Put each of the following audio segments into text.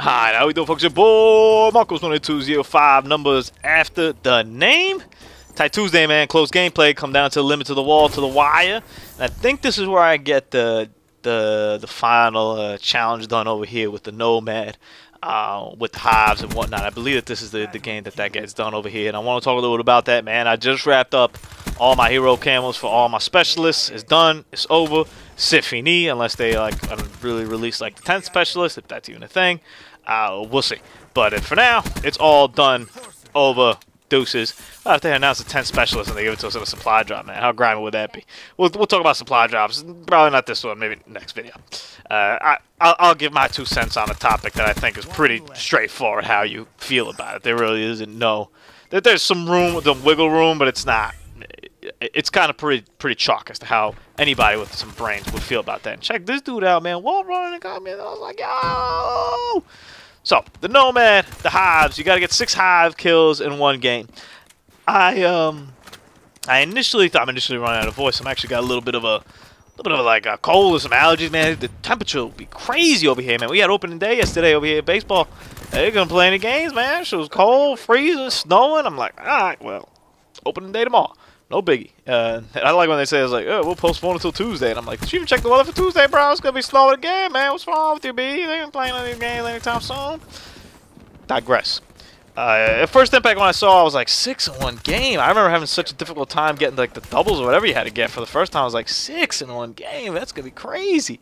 Hi, how we doing, folks? Your boy Marcos 1205, numbers after the name. Tight Tuesday, man. Close gameplay. Come down to the limit, to the wall, to the wire. And I think this is where I get the final challenge done over here with the Nomad, with hives and whatnot. I believe that this is the game that gets done over here, and I want to talk a little bit about that, man. I just wrapped up all my hero camos for all my specialists. It's done. It's over. C'est fini, unless they really release like the 10th specialist, if that's even a thing. We'll see. But for now, it's all done. Over. Deuces. If they announce the 10th specialist and they give it to us in a supply drop, man, how grimy would that be? We'll talk about supply drops. Probably not this one. Maybe next video. I'll give my 2 cents on a topic that I think is pretty straightforward. How you feel about it? There really isn't there's some room, some wiggle room, but it's not. It's kind of pretty chalk as to how anybody with some brains would feel about that. And check this dude out, man. Wall running and got me. I was like, yo. So, the Nomad, the hives, you got to get 6 hive kills in one game. I initially thought I'm running out of voice. I'm actually got a little bit of a cold or some allergies, man. The temperature will be crazy over here, man. We had opening day yesterday over here at baseball. They couldn't play any games, man. It was cold, freezing, snowing. I'm like, all right, well, opening day tomorrow. No biggie. I like when they say, it's like, oh, we'll postpone until Tuesday. And I'm like, did you even check the weather for Tuesday, bro? It's going to be snowing again, man. What's wrong with you, B? They ain't playing any games anytime soon. Digress. At first impact when I saw, I was like, 6 in one game. I remember having such a difficult time getting like the doubles or whatever you had to get for the first time. I was like, 6 in one game? That's going to be crazy.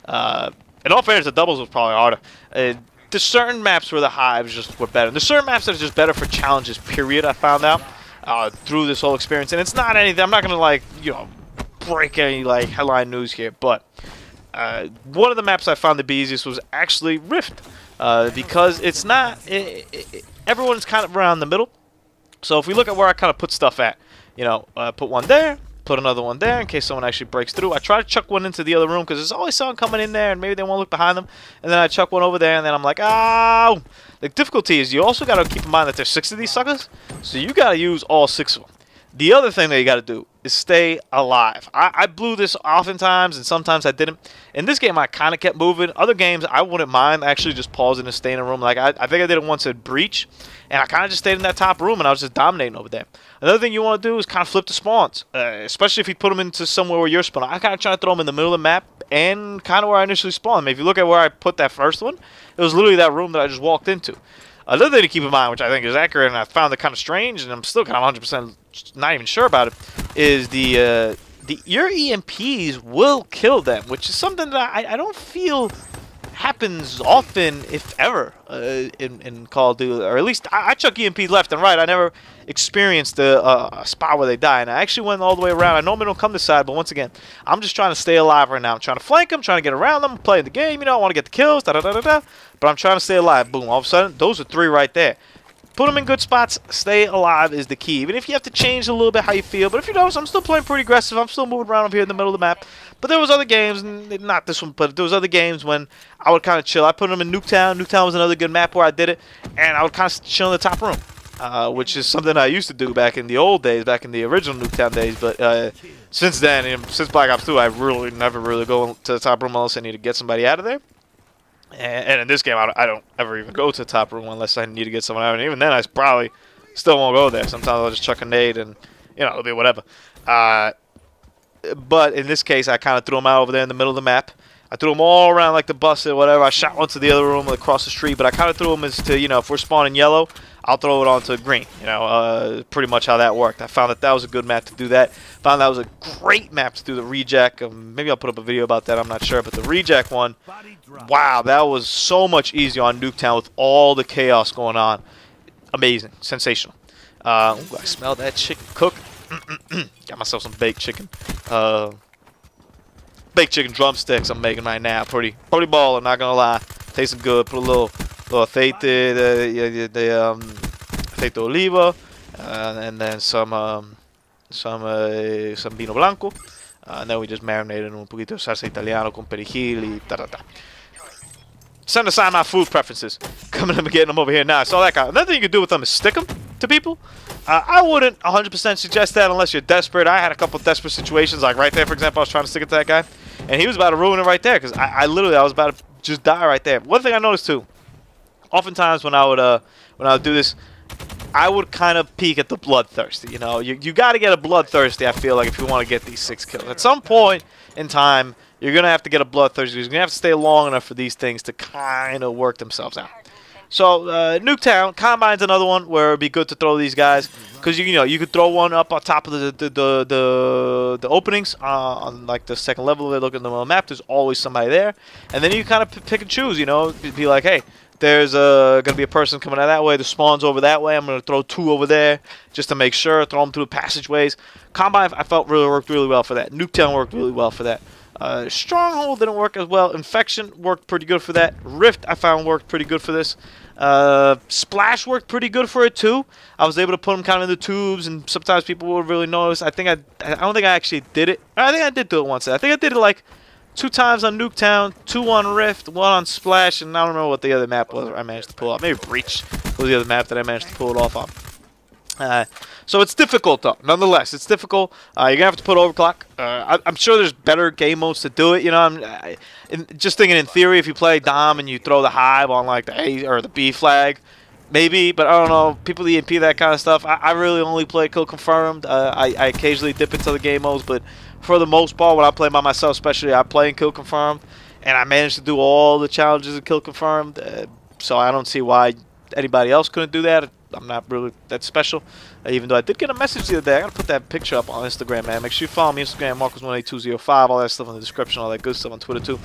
In all fairness, the doubles was probably harder. There's certain maps where the hives just were better. There's certain maps that are just better for challenges, period, I found out. Through this whole experience, and it's not anything. I'm not gonna break any headline news here, but one of the maps I found to be easiest was actually Rift, because it's not. Everyone's kind of around the middle. So if we look at where I kind of put stuff at, put one there, put another one there in case someone actually breaks through. I try to chuck one into the other room because there's always someone coming in there, and maybe they won't look behind them. And then I chuck one over there, and then I'm like, oh. The difficulty is you also got to keep in mind that there's 6 of these suckers, so you got to use all 6 of them. The other thing that you got to do is stay alive. I blew this oftentimes, and sometimes I didn't. In this game, I kind of kept moving. Other games, I wouldn't mind actually just pausing and staying in a room. Like, I think I did it once at Breach, and I kind of just stayed in that top room, and I was just dominating over there. Another thing you want to do is kind of flip the spawns, especially if you put them into somewhere where you're spawning. I kind of try to throw them in the middle of the map and kind of where I initially spawned. I mean, if you look at where I put that first one, it was literally that room that I just walked into. Another thing to keep in mind, which I think is accurate, and I found it kind of strange, and I'm still kind of 100% not even sure about it, is your EMPs will kill them, which is something that I don't feel happens often, if ever, in Call of Duty. Or at least I chuck EMPs left and right. I never experienced a spot where they die, and I actually went all the way around. I normally don't come this side, but once again, I'm just trying to stay alive right now. I'm trying to flank them, trying to get around them, playing the game. I want to get the kills, da-da-da-da-da. But I'm trying to stay alive. Boom. All of a sudden, those are 3 right there. Put them in good spots. Stay alive is the key. Even if you have to change a little bit how you feel. But if you notice, I'm still playing pretty aggressive. I'm still moving around up here in the middle of the map. But there was other games, not this one, but there was other games when I would kind of chill. I put them in Nuketown. Nuketown was another good map where I did it. And I would kind of chill in the top room. Which is something I used to do back in the old days, back in the original Nuketown days. But since then, since Black Ops 2, I really never really go to the top room unless I need to get somebody out of there. And in this game, I don't ever even go to the top room unless I need to get someone out. And even then, I probably still won't go there. Sometimes I'll just chuck a nade and, it'll be whatever. But in this case, I kind of threw them out over there in the middle of the map. I threw them all around like the bus or whatever. I shot one to the other room across the street. But I kind of threw them as to, if we're spawning yellow, I'll throw it onto green. Pretty much how that worked. I found that was a good map to do that. Found that was a great map to do the reject. Maybe I'll put up a video about that. I'm not sure. But the reject one, wow, that was so much easier on Nuketown with all the chaos going on. Amazing. Sensational. Ooh, I smell that chicken cook. Got myself some baked chicken. Baked chicken drumsticks I'm making right now. Pretty baller, not gonna lie. Tasting good. Put a little aceite, aceite de oliva, and then some vino blanco. And then we just marinated un poquito de salsa italiano con perejil y ta-ta-ta. Send aside my food preferences. Coming up and getting them over here now. I saw that guy. Another thing you can do with them is stick them to people. I wouldn't 100% suggest that unless you're desperate. I had a couple desperate situations, like right there, for example. I was trying to stick it to that guy, and he was about to ruin it right there because I literally was about to just die right there. One thing I noticed too, oftentimes when I would do this, I would kind of peek at the bloodthirsty. You know, you got to get a bloodthirsty. I feel like if you want to get these 6 kills at some point in time, you're gonna have to get a bloodthirsty. You're gonna have to stay long enough for these things to kind of work themselves out. So Nuketown, Combine's another one where it'd be good to throw these guys because you could throw one up on top of the openings on like the second level. They look at the map. There's always somebody there, and then you kind of pick and choose. You know, be like, hey, there's gonna be a person coming out that way. The spawn's over that way. I'm gonna throw 2 over there just to make sure. Throw them through the passageways. Combine, I felt worked really well for that. Nuketown worked really well for that. Stronghold didn't work as well. Infection worked pretty good for that. Rift I found worked pretty good for this. Splash worked pretty good for it too. I was able to put them kind of in the tubes, and sometimes people would really notice. I don't think I actually did it. I think I did do it once. I think I did it like 2 times on Nuketown, 2 on Rift, 1 on Splash, and I don't remember what the other map was I managed to pull off. Maybe Breach was the other map that I managed to pull it off on. So it's difficult though. Nonetheless, it's difficult. You're gonna have to put overclock. I'm sure there's better game modes to do it. You know, I'm just thinking in theory, if you play Dom and you throw the hive on like the A or the B flag, maybe. But I don't know. People EMP that kind of stuff. I really only play kill confirmed. I occasionally dip into the game modes, but for the most part, when I play by myself, especially, I play in kill confirmed, and I managed to do all the challenges in kill confirmed. So I don't see why anybody else couldn't do that. I'm not really that special, even though I did get a message the other day. I gotta put that picture up on Instagram, man. Make sure you follow me Instagram, Marcus18205, all that stuff in the description, all that good stuff on Twitter too.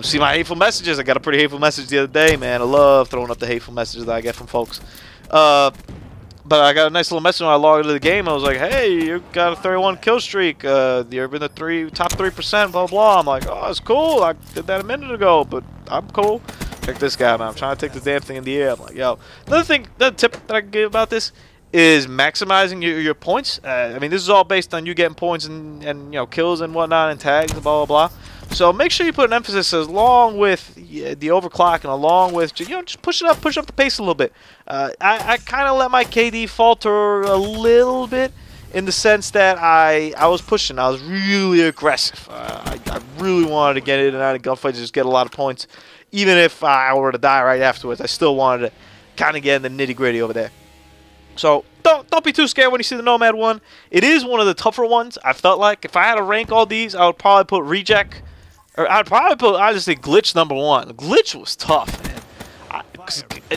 See my hateful messages. I got a pretty hateful message the other day, man. I love throwing up the hateful messages that I get from folks. But I got a nice little message when I logged into the game. I was like, hey, you got a 31 kill streak. You're in the top 3%, blah, blah. I'm like, oh, it's cool. I did that a minute ago, but I'm cool. Check this guy, man. I'm trying to take this damn thing in the air. I'm like, yo. Another tip that I can give about this is maximizing your points. I mean, this is all based on you getting points and you know, kills and whatnot and tags and blah, blah, blah. So make sure you put an emphasis along with the overclock and along with, you know, just push up the pace a little bit. I kind of let my KD falter a little bit in the sense that I was pushing. I was really aggressive. I really wanted to get in and out of gunfights, just get a lot of points. Even if I were to die right afterwards, I still wanted to kind of get in the nitty-gritty over there. So don't be too scared when you see the Nomad one. It is one of the tougher ones. I felt like if I had to rank all these, I would probably put Reject, or I'd probably put, honestly, Glitch #1. Glitch was tough, man.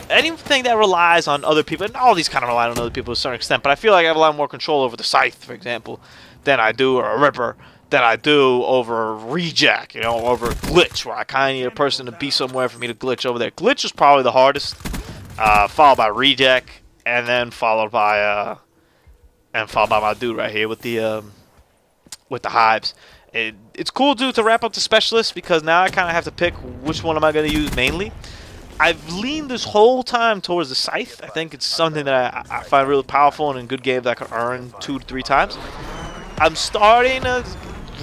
Anything that relies on other people, and all these kind of rely on other people to a certain extent, but I feel like I have a lot more control over the Scythe, for example, than I do, or a Ripper, than I do over Reject, you know, over Glitch, where I kind of need a person to be somewhere for me to glitch over there. Glitch is probably the hardest, followed by Reject, and then followed by my dude right here with the hives. It's cool, dude, to wrap up the specialist, because now I kind of have to pick which one am I going to use mainly. I've leaned this whole time towards the Scythe. I think it's something that I find really powerful and in good games I could earn 2 to 3 times. I'm starting to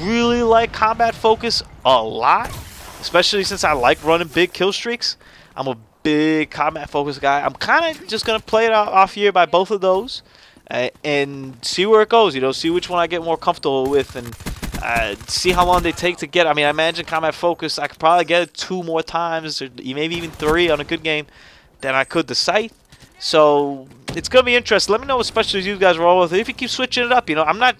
really like combat focus a lot, especially since I like running big kill streaks. I'm a big combat focus guy. I'm kind of just going to play it off here by both of those and see where it goes, you know, see which one I get more comfortable with, and see how long they take to get. I mean, I imagine combat focus, I could probably get it 2 more times, or maybe even 3 on a good game than I could the Scythe. So it's going to be interesting. Let me know what specialties you guys roll with. If you keep switching it up, you know, I'm not...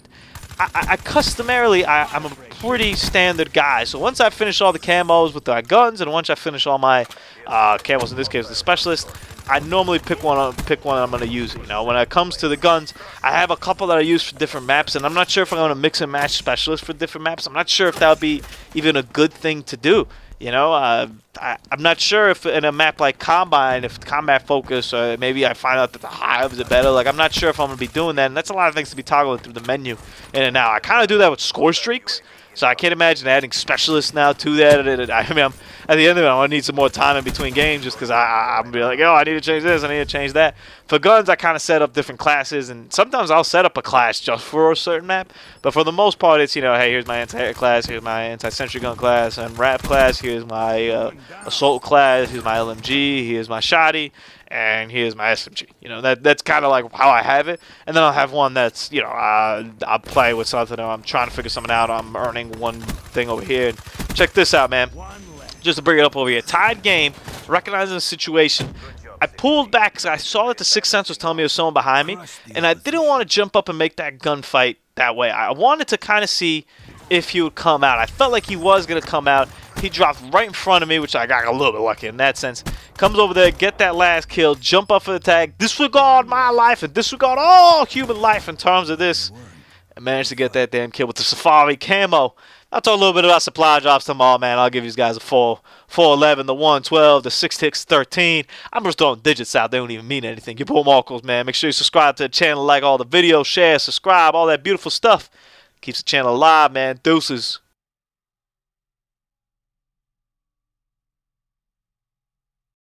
I customarily, I'm a pretty standard guy. So once I finish all the camos with my guns, and once I finish all my camos, in this case the specialist, I normally pick one I'm going to use. You know, when it comes to the guns, I have a couple that I use for different maps, and I'm not sure if I'm going to mix and match specialists for different maps. I'm not sure if that would be even a good thing to do. You know, I'm not sure if in a map like Combine, if combat focus, maybe I find out that the hives are better. Like, I'm not sure if I'm going to be doing that, and that's a lot of things to be toggling through the menu in and out. I kind of do that with score streaks, so I can't imagine adding specialists now to that. I mean, at the end of it, I'm going to need some more time in between games just because I'm going to be like, oh, I need to change this, I need to change that. For guns, I kind of set up different classes, and sometimes I'll set up a class just for a certain map. But for the most part, it's, you know, hey, here's my anti-air class, here's my anti-sentry gun class, and RAP class, here's my assault class, here's my LMG, here's my shotty, and here's my SMG. You know, that's kind of like how I have it. And then I'll have one that's, you know, I'll play with something, I'm trying to figure something out, I'm earning one thing over here. And check this out, man. Just to bring it up over here. Tied game, recognizing the situation. I pulled back because I saw that the sixth sense was telling me there was someone behind me, and I didn't want to jump up and make that gunfight that way. I wanted to kind of see if he would come out. I felt like he was going to come out. He dropped right in front of me, which I got a little bit lucky in that sense. Comes over there, get that last kill, jump up for the tag, disregard my life and disregard all human life in terms of this. I managed to get that damn kill with the Safari Camo. I'll talk a little bit about supply drops tomorrow, man. I'll give you guys a 411, the 112, the 6-13. I'm just throwing digits out. They don't even mean anything. You pull Marcos, man. Make sure you subscribe to the channel, like all the videos, share, subscribe, all that beautiful stuff. Keeps the channel alive, man. Deuces.